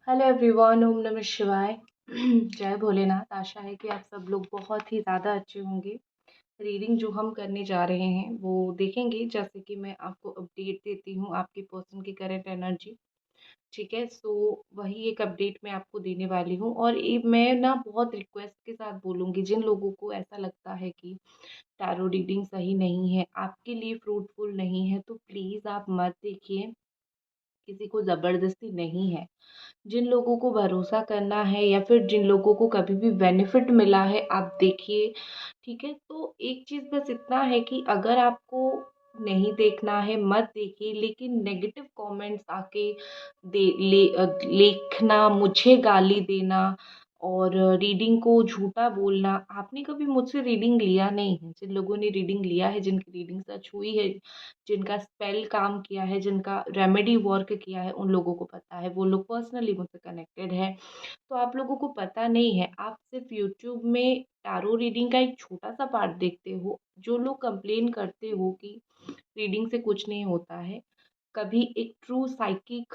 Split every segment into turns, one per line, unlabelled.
Hello everyone, ओम नमः शिवाय। जय भोलेनाथ। आशा है कि आप सब लोग बहुत ही ज़्यादा अच्छे होंगे। रीडिंग जो हम करने जा रहे हैं वो देखेंगे, जैसे कि मैं आपको अपडेट देती हूँ आपके पर्सन की करंट एनर्जी। ठीक है, सो वही एक अपडेट मैं आपको देने वाली हूँ। और ये मैं ना बहुत रिक्वेस्ट के साथ बोलूँगी, जिन लोगों को ऐसा लगता है कि टैरो रीडिंग सही नहीं है, आपके लिए फ्रूटफुल नहीं है, तो प्लीज़ आप मत देखिए। किसी को ज़बरदस्ती नहीं है। जिन लोगों को भरोसा करना है या फिर जिन लोगों को कभी भी बेनिफिट मिला है, आप देखिए। ठीक है, तो एक चीज़ बस इतना है कि अगर आपको नहीं देखना है मत देखिए, लेकिन नेगेटिव कमेंट्स आके लिखना, मुझे गाली देना और रीडिंग को झूठा बोलना। आपने कभी मुझसे रीडिंग लिया नहीं है। जिन लोगों ने रीडिंग लिया है, जिनकी रीडिंग सच हुई है, जिनका स्पेल काम किया है, जिनका रेमेडी वर्क किया है, उन लोगों को पता है। वो लोग पर्सनली मुझसे कनेक्टेड है। तो आप लोगों को पता नहीं है। आप सिर्फ यूट्यूब में टैरो रीडिंग का एक छोटा सा पार्ट देखते हो। जो लोग कंप्लेन करते हो कि रीडिंग से कुछ नहीं होता है, कभी एक ट्रू साइकिक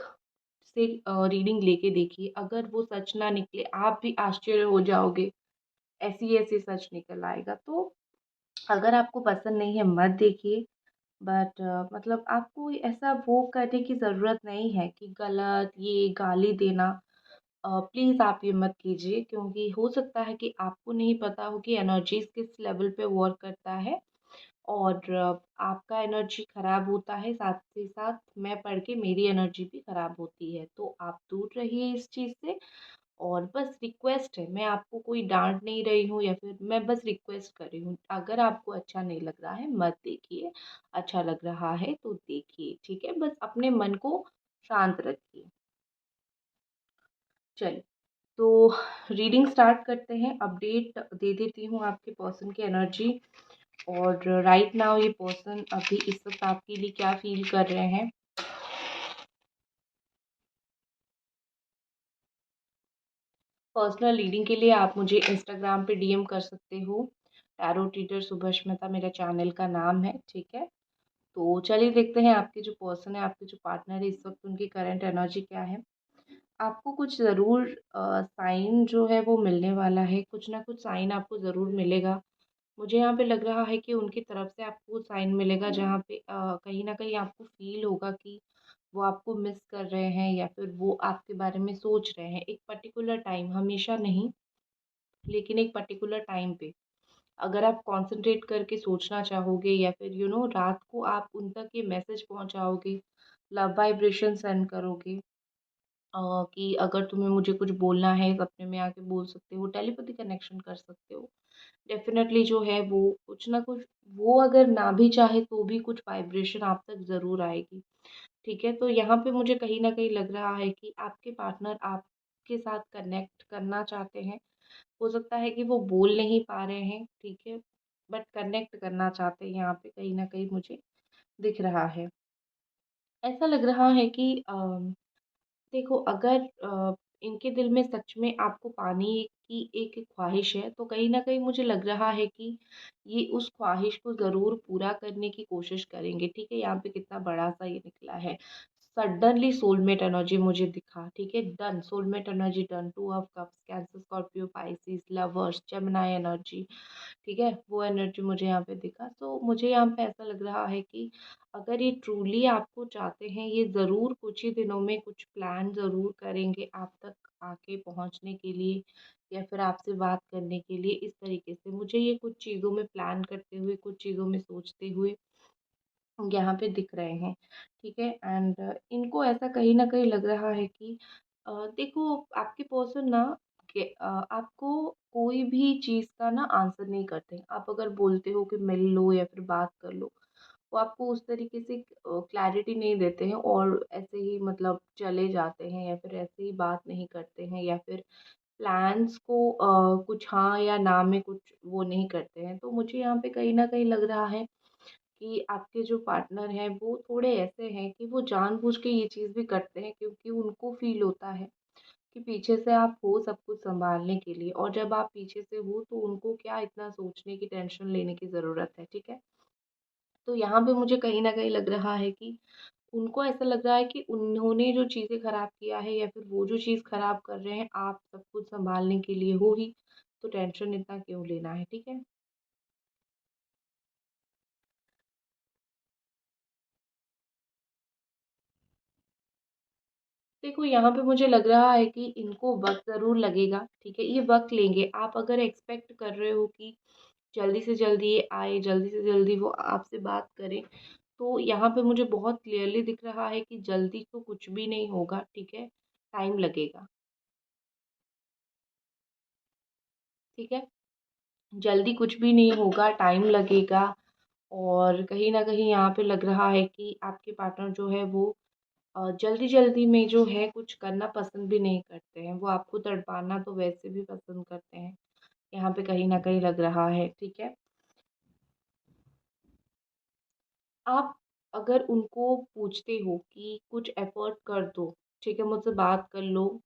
से रीडिंग लेके देखिए। अगर वो सच ना निकले, आप भी आश्चर्य हो जाओगे। ऐसी ऐसी सच निकल आएगा। तो अगर आपको पसंद नहीं है मत देखिए। बट मतलब आपको ऐसा वो करने की ज़रूरत नहीं है कि गलत ये गाली देना। प्लीज़ आप ये मत कीजिए, क्योंकि हो सकता है कि आपको नहीं पता हो कि एनर्जीज़ किस लेवल पे वर्क करता है। और आपका एनर्जी ख़राब होता है, साथ ही साथ मैं पढ़ के मेरी एनर्जी भी ख़राब होती है। तो आप दूर रहिए इस चीज़ से। और बस रिक्वेस्ट है, मैं आपको कोई डाँट नहीं रही हूँ या फिर मैं बस रिक्वेस्ट कर रही हूँ। अगर आपको अच्छा नहीं लग रहा है मत देखिए, अच्छा लग रहा है तो देखिए, ठीक है? बस अपने मन को शांत रखिए। चलिए, तो रीडिंग स्टार्ट करते हैं। अपडेट दे देती हूँ आपके पर्सन की एनर्जी। और राइट नाउ ये पर्सन अभी इस वक़्त आपके लिए क्या फ़ील कर रहे हैं। पर्सनल रीडिंग के लिए आप मुझे इंस्टाग्राम पे डीएम कर सकते हो। टैरो टीचर सुभष्मिता मेरा चैनल का नाम है, ठीक है? तो चलिए देखते हैं आपके जो पर्सन है, आपके जो पार्टनर है, इस वक़्त उनकी करंट एनर्जी क्या है। आपको कुछ ज़रूर साइन जो है वो मिलने वाला है। कुछ ना कुछ साइन आपको ज़रूर मिलेगा। मुझे यहाँ पे लग रहा है कि उनकी तरफ से आपको साइन मिलेगा, जहाँ पे कहीं न कहीं आपको फ़ील होगा कि वो आपको मिस कर रहे हैं या फिर वो आपके बारे में सोच रहे हैं। एक पर्टिकुलर टाइम, हमेशा नहीं, लेकिन एक पर्टिकुलर टाइम पे अगर आप कॉन्सन्ट्रेट करके सोचना चाहोगे या फिर रात को आप उन तक ये मैसेज पहुँचाओगे, लव वाइब्रेशन सेंड करोगे, कि अगर तुम्हें मुझे कुछ बोलना है सपने में आके बोल सकते हो, टेलीपैथी कनेक्शन कर सकते हो। डेफ़िनेटली जो है वो कुछ ना कुछ, वो अगर ना भी चाहे तो भी कुछ वाइब्रेशन आप तक ज़रूर आएगी। ठीक है? तो यहाँ पे मुझे कहीं न कहीं लग रहा है कि आपके पार्टनर आपके साथ कनेक्ट करना चाहते हैं। हो सकता है कि वो बोल नहीं पा रहे हैं, ठीक है? बट कनेक्ट करना चाहते हैं, यहाँ पे कहीं न कहीं मुझे दिख रहा है। ऐसा लग रहा है कि देखो, अगर इनके दिल में सच में आपको पाने की एक ख्वाहिश है, तो कहीं न कहीं मुझे लग रहा है कि ये उस ख्वाहिश को ज़रूर पूरा करने की कोशिश करेंगे, ठीक है? यहाँ पे कितना बड़ा-सा ये निकला है। सडनली सोलमेट एनर्जी मुझे दिखा, ठीक है? Done, soulmate energy done, 2 of cups, cancer, Scorpio, Pisces, lovers, Gemini energy, ठीक है? वो एनर्जी मुझे यहाँ पे दिखा। तो मुझे यहाँ पे ऐसा लग रहा है कि अगर ये ट्रूली आपको चाहते हैं, ये ज़रूर कुछ ही दिनों में कुछ प्लान ज़रूर करेंगे आप तक आके पहुँचने के लिए या फिर आपसे बात करने के लिए, इस तरीके से। मुझे ये कुछ चीज़ों में प्लान करते हुए, कुछ चीज़ों में सोचते हुए यहाँ पे दिख रहे हैं, ठीक है? एंड इनको ऐसा कहीं न कहीं लग रहा है कि देखो, आपके पर्सन ना आपको कोई भी चीज़ का ना आंसर नहीं करते। आप अगर बोलते हो कि मिल लो या फिर बात कर लो, वो आपको उस तरीके से क्लैरिटी नहीं देते हैं और ऐसे ही मतलब चले जाते हैं या फिर ऐसे ही बात नहीं करते हैं या फिर प्लान्स को कुछ हाँ या ना में कुछ वो नहीं करते हैं। तो मुझे यहाँ पे कहीं न कहीं लग रहा है कि आपके जो पार्टनर हैं वो थोड़े ऐसे हैं कि वो जानबूझ के ये चीज़ भी करते हैं, क्योंकि उनको फ़ील होता है कि पीछे से आप हो सब कुछ सँभालने के लिए, और जब आप पीछे से हो तो उनको क्या इतना सोचने की, टेंशन लेने की ज़रूरत है, ठीक है? तो यहाँ पे मुझे कहीं न कहीं लग रहा है कि उनको ऐसा लग रहा है कि उन्होंने जो चीज़ें ख़राब किया है या फिर वो जो चीज़ ख़राब कर रहे हैं, आप सब कुछ सँभालने के लिए हो ही, तो टेंशन इतना क्यों लेना है, ठीक है? देखो, यहाँ पे मुझे लग रहा है कि इनको वक़्त ज़रूर लगेगा, ठीक है? ये वक़्त लेंगे। आप अगर एक्सपेक्ट कर रहे हो कि जल्दी से जल्दी ये आए, जल्दी से जल्दी वो आपसे बात करें, तो यहाँ पे मुझे बहुत क्लियरली दिख रहा है कि जल्दी तो कुछ भी नहीं होगा, ठीक है? टाइम लगेगा, ठीक है? जल्दी कुछ भी नहीं होगा, टाइम लगेगा और कहीं न कहीं यहाँ पे लग रहा है कि आपके पार्टनर जो है वो जल्दी-जल्दी में जो है कुछ करना पसंद भी नहीं करते हैं। वो आपको तड़पाना तो वैसे भी पसंद करते हैं, यहाँ पे कहीं न कहीं लग रहा है, ठीक है? आप अगर उनको पूछते हो कि कुछ एफ़र्ट कर दो, ठीक है, मुझसे बात कर लो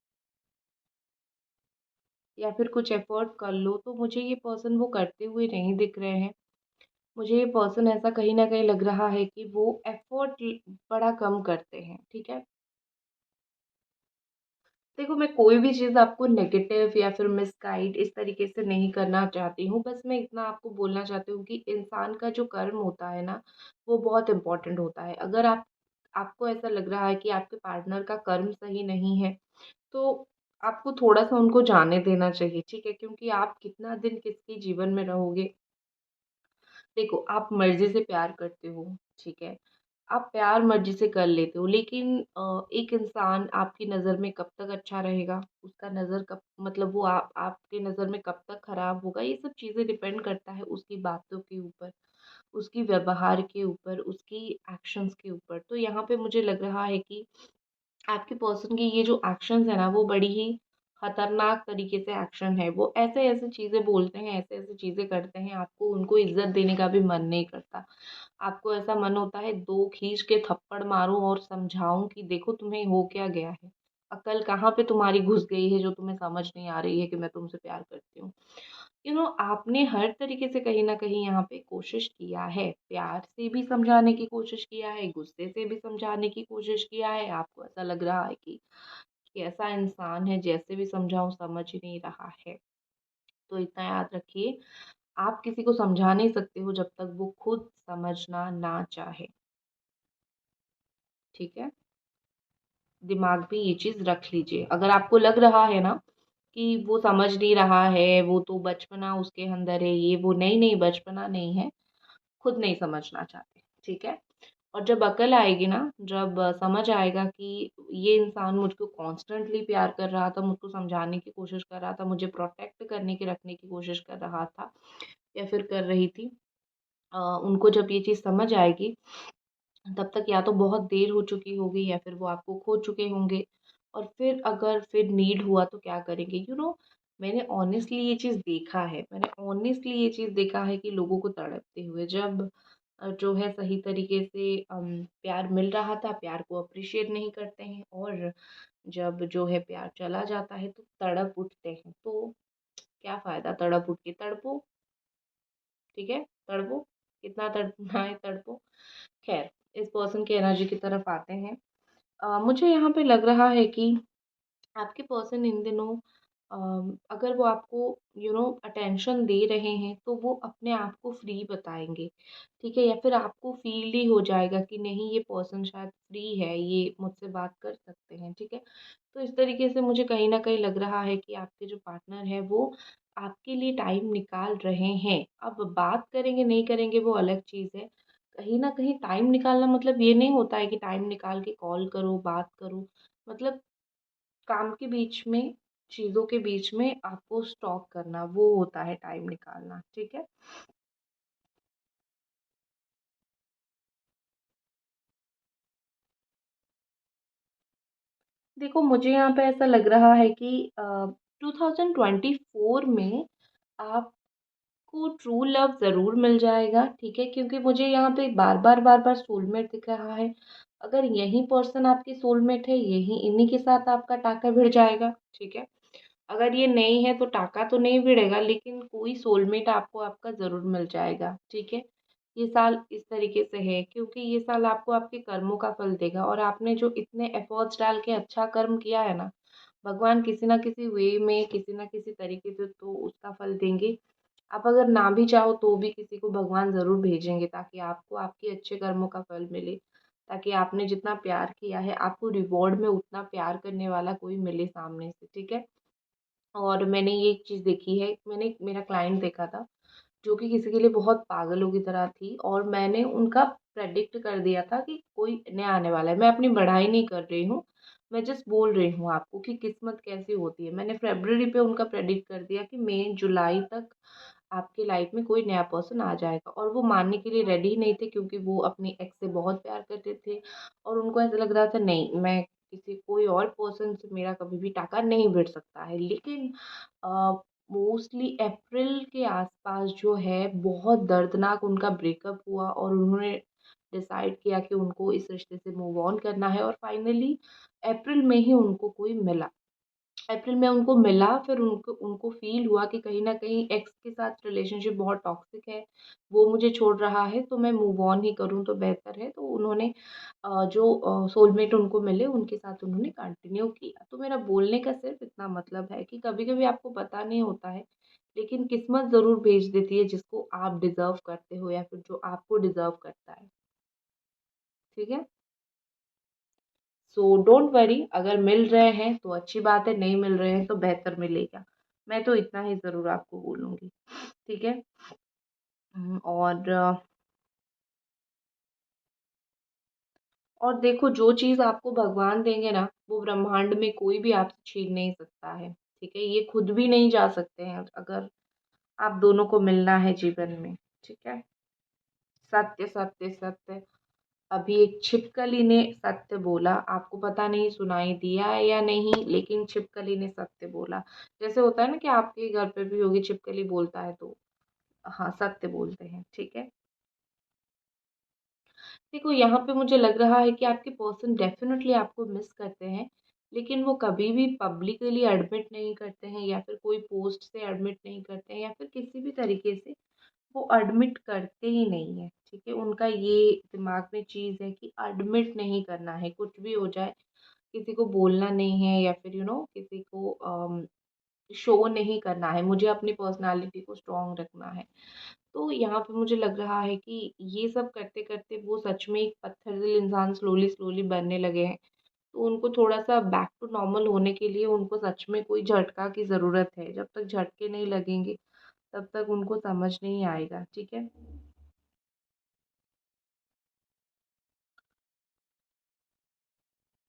या फिर कुछ एफ़र्ट कर लो, तो मुझे ये पर्सन वो करते हुए नहीं दिख रहे हैं। मुझे ये पर्सन ऐसा कहीं न कहीं लग रहा है कि वो एफ़र्ट बड़ा कम करते हैं, ठीक है? देखो, मैं कोई भी चीज़ आपको नेगेटिव या फिर मिसगाइड इस तरीके से नहीं करना चाहती हूँ। बस मैं इतना आपको बोलना चाहती हूँ कि इंसान का जो कर्म होता है ना, वो बहुत इम्पोर्टेंट होता है। अगर आपको ऐसा लग रहा है कि आपके पार्टनर का कर्म सही नहीं है, तो आपको थोड़ा-सा उनको जाने देना चाहिए, ठीक है? क्योंकि आप कितना दिन किसके जीवन में रहोगे। देखो, आप मर्ज़ी से प्यार करते हो, ठीक है? आप प्यार मर्ज़ी से कर लेते हो, लेकिन एक इंसान आपकी नज़र में कब तक अच्छा रहेगा, उसका नज़र कब मतलब वो आप आपके नज़र में कब तक खराब होगा, ये सब चीज़ें डिपेंड करता है उसकी बातों के ऊपर, उसकी व्यवहार के ऊपर, उसकी एक्शंस के ऊपर। तो यहाँ पे मुझे लग रहा है कि आपके पर्सन के ये जो एक्शंस है ना, वो बड़ी ही खतरनाक तरीके से एक्शन है। वो ऐसे-ऐसे चीज़ें बोलते हैं, ऐसे-ऐसे चीज़ें करते हैं, आपको उनको इज़्ज़त देने का भी मन नहीं करता। आपको ऐसा मन होता है 2 खींच के थप्पड़ मारूँ और समझाऊँ कि देखो तुम्हें हो क्या गया है। अक्ल कहाँ पे तुम्हारी घुस गई है जो तुम्हें समझ नहीं आ रही है कि मैं तुमसे प्यार करती हूँ। आपने हर तरीके से कहीं न कहीं यहाँ पे कोशिश किया है। प्यार से भी समझाने की कोशिश किया है, गुस्से से भी समझाने की कोशिश किया है। आपको ऐसा लग रहा है कि ऐसा इंसान है जैसे भी समझाऊँ समझ ही नहीं रहा है। तो इतना याद रखिए, आप किसी को समझा नहीं सकते हो जब तक वो खुद समझना ना चाहे, ठीक है? दिमाग में ये चीज़ रख लीजिए। अगर आपको लग रहा है ना कि वो समझ नहीं रहा है, वो तो बचपना उसके अंदर है, ये वो नहीं, बचपना नहीं है, खुद नहीं समझना चाहते, ठीक है? और जब अकल आएगी ना, जब समझ आएगा कि ये इंसान मुझको कॉन्स्टेंटली प्यार कर रहा था, मुझको समझाने की कोशिश कर रहा था, मुझे प्रोटेक्ट करने की रखने की कोशिश कर रहा था या फिर कर रही थी। उनको जब ये चीज़ समझ आएगी, तब तक या तो बहुत देर हो चुकी होगी या फिर वो आपको खो चुके होंगे और फिर अगर फिर नीड हुआ तो क्या करेंगे? मैंने ऑनेस्टली ये चीज़ देखा है। मैंने ऑनेस्टली ये चीज़ देखा है कि लोगों को तड़पते हुए जब जो है सही तरीके से प्यार मिल रहा था, प्यार को अप्रिशिएट नहीं करते हैं और जब जो है प्यार चला जाता है तो तड़प उठते हैं। तो क्या फ़ायदा तड़प उठ के? तड़पो, ठीक है? तड़पो, कितना तड़पना है तड़पो। ख़ैर, इस पर्सन की एनर्जी की तरफ आते हैं। मुझे यहाँ पे लग रहा है कि आपके पर्सन इन दिनों अ, अगर वो आपको अटेंशन दे रहे हैं तो वो अपने आप को फ्री बताएँगे, ठीक है? या फिर आपको फ़ील ही हो जाएगा कि नहीं ये पर्सन शायद फ्री है, ये मुझसे बात कर सकते हैं, ठीक है? तो इस तरीके से मुझे कहीं न कहीं लग रहा है कि आपके जो पार्टनर हैं वो आपके लिए टाइम निकाल रहे हैं। अब बात करेंगे, नहीं करेंगे वो अलग चीज़ है। कहीं न कहीं टाइम निकालना मतलब ये नहीं होता है कि टाइम निकाल के कॉल करो, बात करो। मतलब काम के बीच में, चीज़ों के बीच में आपको स्टॉप करना, वो होता है टाइम निकालना, ठीक है? देखो, मुझे यहाँ पे ऐसा लग रहा है कि 2024 में आपको ट्रू लव ज़रूर मिल जाएगा, ठीक है? क्योंकि मुझे यहाँ पे बार-बार सोलमेट दिख रहा है। अगर यही पर्सन आपकी सोलमेट है, इन्हीं के साथ आपका टाका भिड़ जाएगा, ठीक है? अगर ये नहीं है तो टाका तो नहीं भिड़ेगा लेकिन कोई सोलमेट आपको आपका ज़रूर मिल जाएगा, ठीक है? ये साल इस तरीके से है क्योंकि ये साल आपको आपके कर्मों का फल देगा और आपने जो इतने एफर्ट्स डाल के अच्छा कर्म किया है ना, भगवान किसी ना किसी वे में, किसी ना किसी तरीके से तो उसका फल देंगे। आप अगर ना भी चाहो तो भी किसी को भगवान ज़रूर भेजेंगे ताकि आपको आपके अच्छे कर्मों का फल मिले। ताकि आपने जितना प्यार किया है, आपको रिवॉर्ड में उतना प्यार करने वाला कोई मिले सामने से, ठीक है? और मैंने ये एक चीज़ देखी है, मैंने एक मेरा क्लाइंट देखा था, जो कि किसी के लिए बहुत पागलों की तरह थी और मैंने उनका प्रेडिक्ट कर दिया था कि कोई नया आने वाला है। मैं अपनी बढ़ाई नहीं कर रही हूँ, मैं जस्ट बोल रही हूँ आपको कि किस्मत कैसी होती है। मैंने फ़रवरी पे उनका प्रेडिक्ट कर दिया कि मई, जुलाई तक आपकी लाइफ में कोई नया पर्सन आ जाएगा और वो मानने के लिए रेडी ही नहीं थे क्योंकि वो अपनी एक्स से बहुत प्यार करते थे और उनको ऐसा लग रहा था नहीं, मैं किसी कोई और पर्सन से मेरा कभी भी टाका नहीं भिड़ सकता है। लेकिन मोस्टली अप्रैल के आसपास जो है बहुत दर्दनाक उनका ब्रेकअप हुआ और उन्होंने डिसाइड किया कि उनको इस रिश्ते से मूव ऑन करना है और फाइनली अप्रैल में ही उनको कोई मिला। अप्रैल में उनको मिला, फिर उनको उनको फ़ील हुआ कि कहीं न कहीं एक्स के साथ रिलेशनशिप बहुत टॉक्सिक है, वो मुझे छोड़ रहा है तो मैं मूव ऑन ही करूँ तो बेहतर है। तो उन्होंने जो सोलमेट उनको मिले उनके साथ उन्होंने कंटिन्यू किया। तो मेरा बोलने का सिर्फ़ इतना मतलब है कि कभी-कभी आपको पता नहीं होता है, लेकिन किस्मत ज़रूर भेज देती है जिसको आप डिज़र्व करते हो या फिर जो आपको डिज़र्व करता है। ठीक है? सो डोंट वरी, अगर मिल रहे हैं तो अच्छी बात है, नहीं मिल रहे हैं तो बेहतर मिलेगा। मैं तो इतना ही ज़रूर आपको बोलूँगी, ठीक है? और देखो जो चीज़ आपको भगवान देंगे ना, वो ब्रह्मांड में कोई भी आपसे छीन नहीं सकता है, ठीक है? ये खुद भी नहीं जा सकते हैं अगर आप दोनों को मिलना है जीवन में, ठीक है? सत्य, सत्य, सत्य। अभी एक छिपकली ने सत्य बोला, आपको पता नहीं सुनाई दिया या नहीं, लेकिन छिपकली ने सत्य बोला। जैसे होता है ना कि आपके घर पे भी होगी छिपकली बोलता है तो हाँ, सत्य बोलते हैं, ठीक है? देखो यहाँ पे मुझे लग रहा है कि आपके पर्सन डेफ़िनेटली आपको मिस करते हैं, लेकिन वो कभी भी पब्लिकली एडमिट नहीं करते हैं या फिर कोई पोस्ट से एडमिट नहीं करते हैं या फिर किसी भी तरीके से वो एडमिट करते ही नहीं हैं, ठीक है? उनका ये दिमाग में चीज़ है कि एडमिट नहीं करना है, कुछ भी हो जाए, किसी को बोलना नहीं है या फिर किसी को शो नहीं करना है, मुझे अपनी पर्सनैलिटी को स्ट्रॉन्ग रखना है। तो यहाँ पे मुझे लग रहा है कि ये सब करते-करते वो सच में एक पत्थर दिल इंसान स्लोली-स्लोली बनने लगे हैं। तो उनको थोड़ा-सा बैक टू नॉर्मल होने के लिए उनको सच में कोई झटका की ज़रूरत है। जब तक झटके नहीं लगेंगे, तब तक उनको समझ नहीं आएगा, ठीक है?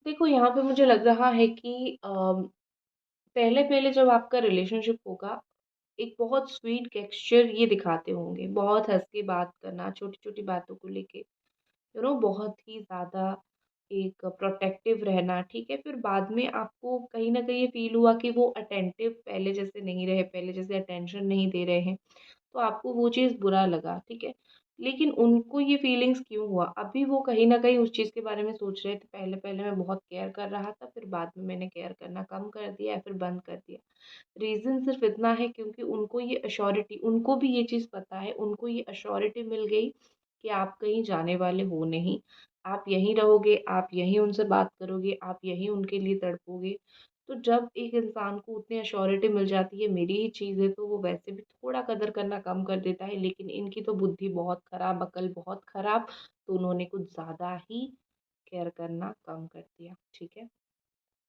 देखो यहाँ पे मुझे लग रहा है कि पहले-पहले जब आपका रिलेशनशिप होगा, एक बहुत स्वीट गेस्चर ये दिखाते होंगे, बहुत हँस के बात करना, छोटी-छोटी बातों को लेके। बहुत ही ज़्यादा एक प्रोटेक्टिव रहना, ठीक है? फिर बाद में आपको कहीं न कहीं ये फ़ील हुआ कि वो अटेंटिव पहले जैसे नहीं रहे, पहले जैसे अटेंशन नहीं दे रहे हैं, तो आपको वो चीज़ बुरा लगा, ठीक है? लेकिन उनको ये फ़ीलिंग्स क्यों हुआ? अभी वो कहीं न कहीं उस चीज़ के बारे में सोच रहे थे, पहले-पहले मैं बहुत केयर कर रहा था, फिर बाद में मैंने केयर करना कम कर दिया या फिर बंद कर दिया। रीज़न सिर्फ़ इतना है क्योंकि उनको ये एश्योरिटी उनको भी ये चीज़ पता है, उनको ये एश्योरिटी मिल गई कि आप कहीं जाने वाले हो नहीं। आप यहीं रहोगे, आप यहीं उनसे बात करोगे, आप यहीं उनके लिए तड़पोगे। तो जब एक इंसान को उतनी एश्योरिटी मिल जाती है मेरी ही चीज़ है तो वो वैसे भी थोड़ा कदर करना कम कर देता है। लेकिन इनकी तो बुद्धि बहुत ख़राब, अकल बहुत ख़राब, तो उन्होंने कुछ ज़्यादा ही केयर करना कम कर दिया, ठीक है?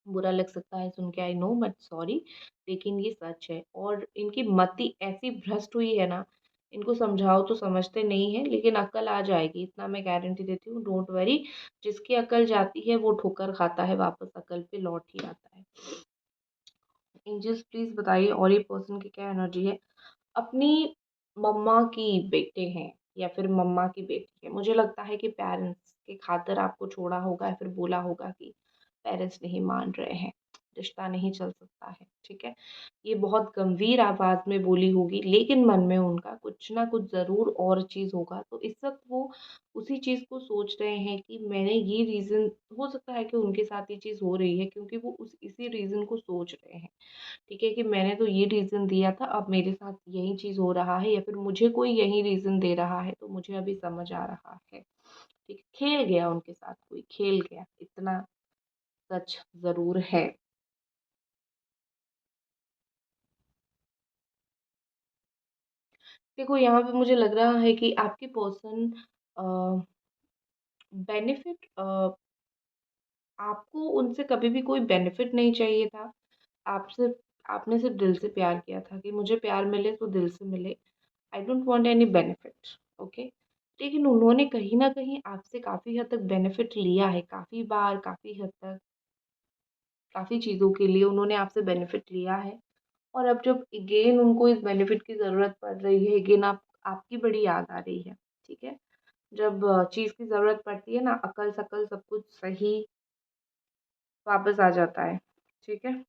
बुरा लग सकता है सुन के आई नो बट सॉरी, लेकिन ये सच है और इनकी मति ऐसी भ्रष्ट हुई है ना, इनको समझाओ तो समझते नहीं हैं लेकिन अक्ल आ जाएगी, इतना मैं गारंटी देती हूँ, डोंट वरी। जिसकी अक्ल जाती है वो ठोकर खाता है, वापस अक्ल पे लौट ही आता है। एंजल्स प्लीज़ बताइए और ये पर्सन की क्या एनर्जी है? अपनी मम्मा की बेटे हैं या फिर मम्मा की बेटी है। मुझे लगता है कि पेरेंट्स के खातिर आपको छोड़ा होगा या फिर बोला होगा कि पेरेंट्स नहीं मान रहे हैं, रिश्ता नहीं चल सकता है, ठीक है? ये बहुत गंभीर आवाज़ में बोली होगी, लेकिन मन में उनका कुछ ना कुछ ज़रूर और चीज़ होगा। तो इस वक़्त वो उसी चीज़ को सोच रहे हैं कि मैंने ये रीज़न, हो सकता है कि उनके साथ ये चीज़ हो रही है क्योंकि वो उस इसी रीज़न को सोच रहे हैं, ठीक है? कि मैंने तो ये रीज़न दिया था, अब मेरे साथ यही चीज़ हो रहा है या फिर मुझे कोई यही रीज़न दे रहा है, तो मुझे अभी समझ आ रहा है। ठीक है? खेल गया उनके साथ, कोई खेल गया, इतना सच ज़रूर है। देखो, यहाँ पे मुझे लग रहा है कि आपकी पर्सन अ, बेनिफिट आपको उनसे कभी भी कोई बेनिफिट नहीं चाहिए था। आप सिर्फ़ आपने सिर्फ़ दिल से प्यार किया था कि मुझे प्यार मिले तो दिल से मिले। I don't want any benefit, okay? लेकिन उन्होंने कहीं न कहीं आपसे काफ़ी हद तक बेनिफिट लिया है, काफ़ी बार, काफ़ी हद तक, काफ़ी चीज़ों के लिए उन्होंने आपसे बेनिफिट लिया है। और अब जब अगेन उनको इस बेनिफिट की ज़रूरत पड़ रही है, अगेन आपकी बड़ी याद आ रही है, ठीक है? जब चीज़ की ज़रूरत पड़ती है ना, अकल-सकल सब कुछ सही वापस आ जाता है, ठीक है?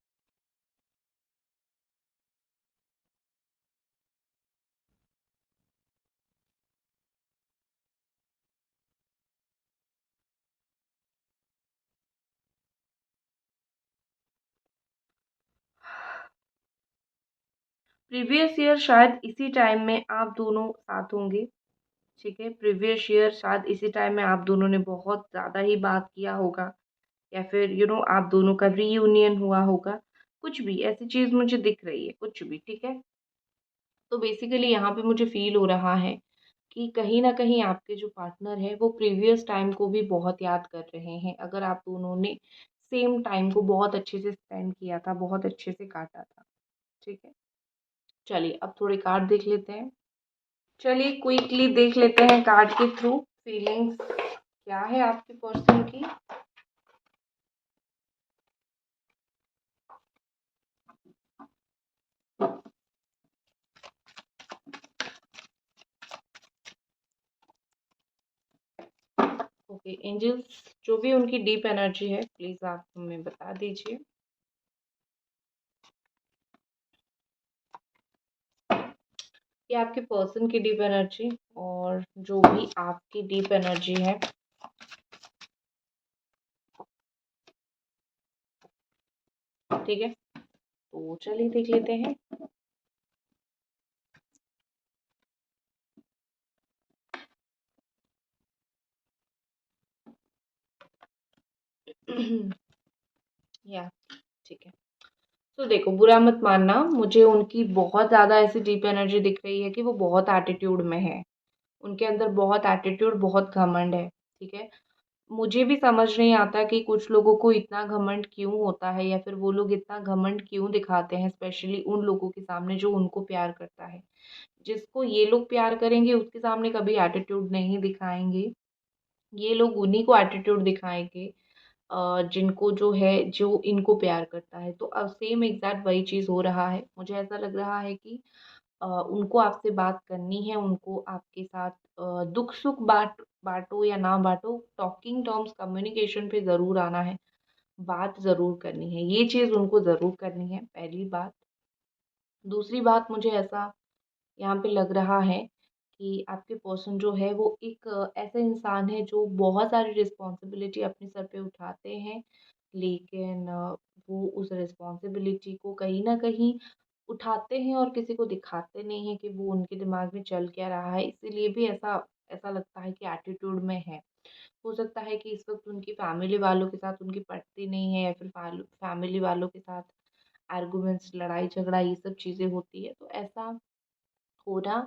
प्रीवियस ईयर शायद इसी टाइम में आप दोनों साथ होंगे, ठीक है? प्रीवियस ईयर शायद इसी टाइम में आप दोनों ने बहुत ज़्यादा ही बात किया होगा या फिर आप दोनों का रीयूनियन हुआ होगा, कुछ भी ऐसी चीज़ मुझे दिख रही है, कुछ भी, ठीक है? तो बेसिकली यहाँ पे मुझे फ़ील हो रहा है कि कहीं न कहीं आपके जो पार्टनर हैं, वो प्रीवियस टाइम को भी बहुत याद कर रहे हैं। अगर आप दोनों ने सेम टाइम को बहुत अच्छे से स्पेंड किया था, बहुत अच्छे से काटा था, ठीक है? चलिए, अब थोड़े कार्ड देख लेते हैं। चलिए, क्विकली देख लेते हैं कार्ड के थ्रू फीलिंग्स क्या है आपके पर्सन की। ओके, एंजल्स, जो भी उनकी डीप एनर्जी है, प्लीज़ आप हमें बता दीजिए। ये आपके पर्सन की डीप एनर्जी और जो भी आपकी डीप एनर्जी है, ठीक है? तो चलिए देख लेते हैं। या ठीक है। तो देखो, बुरा मत मानना, मुझे उनकी बहुत ज़्यादा ऐसी डीप एनर्जी दिख रही है कि वो बहुत एटीट्यूड में है। उनके अंदर बहुत एटीट्यूड, बहुत घमंड है, ठीक है? मुझे भी समझ नहीं आता कि कुछ लोगों को इतना घमंड क्यों होता है या फिर वो लोग इतना घमंड क्यों दिखाते हैं, स्पेशली उन लोगों के सामने जो उनको प्यार करता है। जिसको ये लोग प्यार करेंगे उसके सामने कभी एटीट्यूड नहीं दिखाएँगे। ये लोग उन्हीं को एटीट्यूड दिखाएँगे जिनको जो इनको प्यार करता है। तो सेम एग्ज़ैक्ट वही चीज़ हो रहा है। मुझे ऐसा लग रहा है कि उनको आपसे बात करनी है, उनको आपके साथ दुःख-सुख बाँटो या ना बाँटो, टॉकिंग टर्म्स कम्युनिकेशन पे ज़रूर आना है, बात ज़रूर करनी है। ये चीज़ उनको ज़रूर करनी है, पहली बात। दूसरी बात, मुझे ऐसा यहाँ पे लग रहा है कि आपके पर्सन जो है वो एक ऐसा इंसान है जो बहुत सारी रिस्पॉन्सिबिलिटी अपने सर पे उठाते हैं, लेकिन वो उस रिस्पॉन्सिबिलिटी को कहीं न कहीं उठाते हैं और किसी को दिखाते नहीं हैं कि वो उनके दिमाग में चल क्या रहा है, इसीलिए भी ऐसा ऐसा लगता है कि एटीट्यूड में है। हो सकता है कि इस वक़्त उनकी फैमिली वालों के साथ उनकी पटती नहीं है या फिर फैमिली वालों के साथ आर्गुमेंट्स, लड़ाई-झगड़ा ये सब चीज़ें होती है, तो ऐसा होना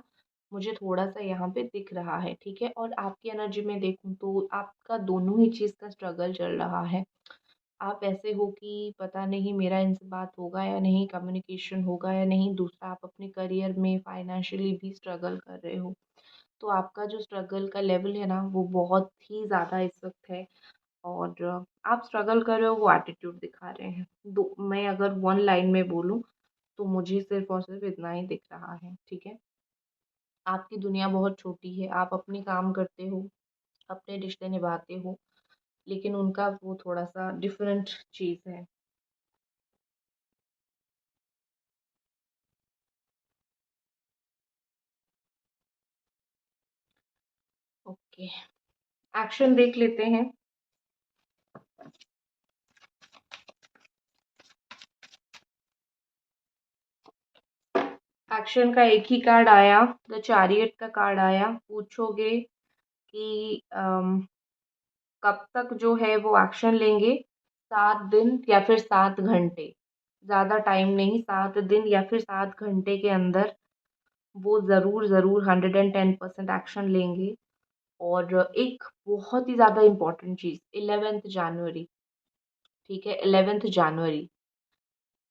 मुझे थोड़ा-सा यहाँ पे दिख रहा है, ठीक है? और आपकी एनर्जी में देखूँ तो आपका दोनों ही चीज़ का स्ट्रगल चल रहा है। आप ऐसे हो कि पता नहीं मेरा इनसे बात होगा या नहीं, कम्युनिकेशन होगा या नहीं, दूसरा आप अपने करियर में फाइनेंशियली भी स्ट्रगल कर रहे हो। तो आपका जो स्ट्रगल का लेवल है ना, वो बहुत ही ज़्यादा इस वक़्त है और आप स्ट्रगल कर रहे हो, वो एटीट्यूड दिखा रहे हैं। दो मैं अगर वन लाइन में बोलूँ, तो मुझे सिर्फ़ और सिर्फ़ इतना ही दिख रहा है, ठीक है? आपकी दुनिया बहुत छोटी है, आप अपने काम करते हो, अपने रिश्ते निभाते हो, लेकिन उनका वो थोड़ा-सा डिफरेंट चीज़ है। ओके, एक्शन देख लेते हैं। एक्शन का एक ही कार्ड आया, द चैरियट का कार्ड आया। पूछोगे कि कब तक जो है वो एक्शन लेंगे? 7 दिन या फिर 7 घंटे, ज़्यादा टाइम नहीं, 7 दिन या फिर 7 घंटे के अंदर वो ज़रूर ज़रूर 110% एक्शन लेंगे। और एक बहुत ही ज़्यादा इम्पोर्टेंट चीज़, 11 जनवरी, ठीक है, 11 जनवरी,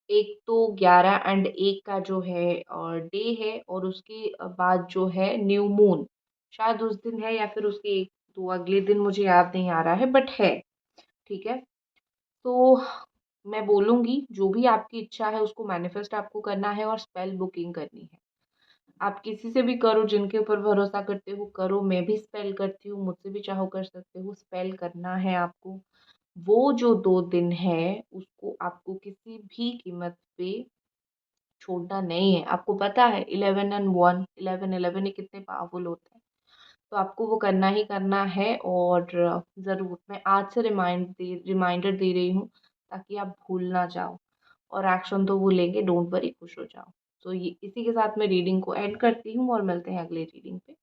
एक तो 11 और 1 का जो है और डे है, और उसके बाद जो है न्यू मून, शायद उस दिन है या फिर उसके एक दो अगले दिन, मुझे याद नहीं आ रहा है, बट है, ठीक है। तो मैं बोलूँगी जो भी आपकी इच्छा है उसको मैनिफेस्ट आपको करना है और स्पेल बुकिंग करनी है। आप किसी से भी करो, जिनके ऊपर भरोसा करते हो करो, मैं भी स्पेल करती हूँ, मुझसे भी चाहो कर सकते हो, स्पेल करना है आपको। वो जो 2 दिन है उसको आपको किसी भी कीमत पे छोड़ना नहीं है। आपको पता है 11 और 1, 11 ये कितने पावरफुल होते हैं, तो आपको वो करना ही करना है। और ज़रूर मैं आज से रिमाइंडर दे रही हूँ, ताकि आप भूल ना जाओ, और एक्शन तो वो लेंगे, डोंट वरी, खुश हो जाओ। तो ये इसी के साथ मैं रीडिंग को एंड करती हूँ और मिलते हैं अगले रीडिंग पे।